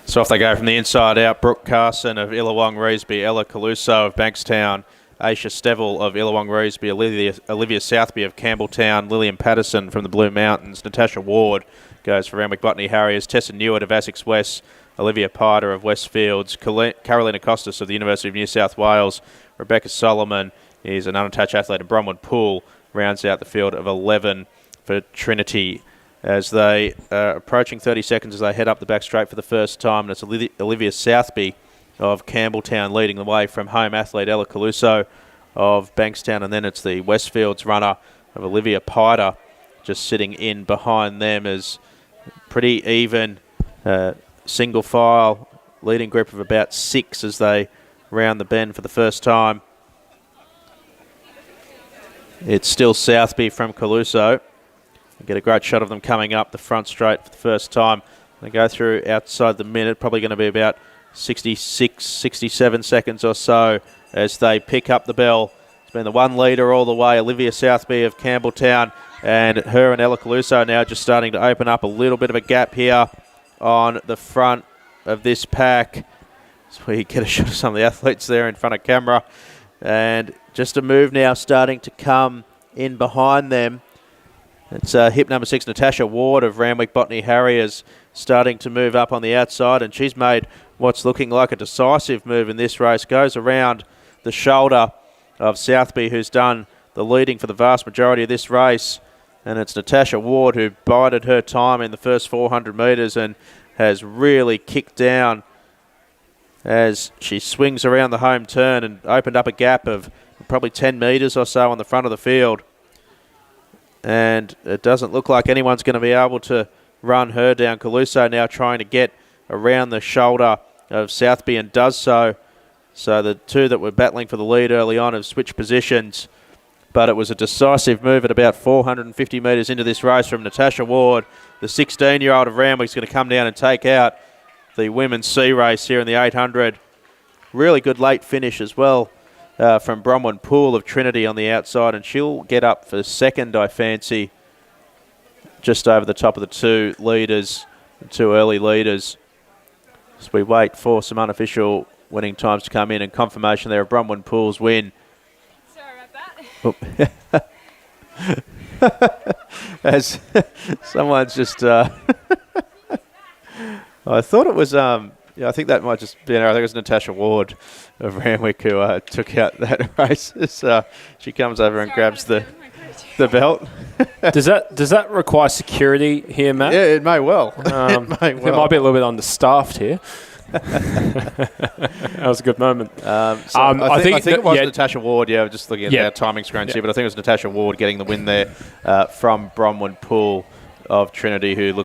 So off they go from the inside out. Brooke Carson of Illawong Reesby, Ella Caluso of Bankstown, Aisha Stevel of Illawong Reesby, Olivia Southby of Campbelltown, Lillian Patterson from the Blue Mountains, Natasha Ward goes for Randwick Botany Harriers, Tessa Newitt of Essex West, Olivia Pider of Westfields, Carolina Costas of the University of New South Wales, Rebecca Solomon is an unattached athlete, and Bronwyn Poole rounds out the field of 11 for Trinity. As they are approaching 30 seconds as they head up the back straight for the first time. And it's Olivia Southby of Campbelltown leading the way from home athlete Ella Caluso of Bankstown. And then it's the Westfields runner of Olivia Pider just sitting in behind them as pretty even single file leading group of about 6 as they round the bend for the first time. It's still Southby from Caluso. Get a great shot of them coming up the front straight for the first time. They go through outside the minute, probably going to be about 66, 67 seconds or so as they pick up the bell. It's been the one leader all the way, Olivia Southby of Campbelltown, and her and Ella Caluso now just starting to open up a little bit of a gap here on the front of this pack. So we get a shot of some of the athletes there in front of camera. And just a move now starting to come in behind them. It's hip number 6, Natasha Ward of Randwick Botany Harriers, starting to move up on the outside, and she's made what's looking like a decisive move in this race. Goes around the shoulder of Southby, who's done the leading for the vast majority of this race, and it's Natasha Ward who bided her time in the first 400 metres and has really kicked down as she swings around the home turn and opened up a gap of probably 10 metres or so on the front of the field. And it doesn't look like anyone's going to be able to run her down. Caluso now trying to get around the shoulder of Southby and does so. So the two that were battling for the lead early on have switched positions. But it was a decisive move at about 450 metres into this race from Natasha Ward. The 16-year-old of Randwick's going to come down and take out the women's C race here in the 800. Really good late finish as well. From Bronwyn Poole of Trinity on the outside, and she'll get up for second, I fancy, just over the top of the two leaders, the two early leaders. As we wait for some unofficial winning times to come in and confirmation there of Bronwyn Poole's win. Sorry about that. As someone's just... I thought it was... yeah, I think that might just be... I think it was Natasha Ward of Randwick who took out that race. She comes over and grabs the belt. Does that require security here, Matt? Yeah, it may well. It might be a little bit understaffed here. That was a good moment. I think it was Natasha Ward. Yeah, just looking at our timing screens here, but I think it was Natasha Ward getting the win there from Bronwyn Poole of Trinity, who looked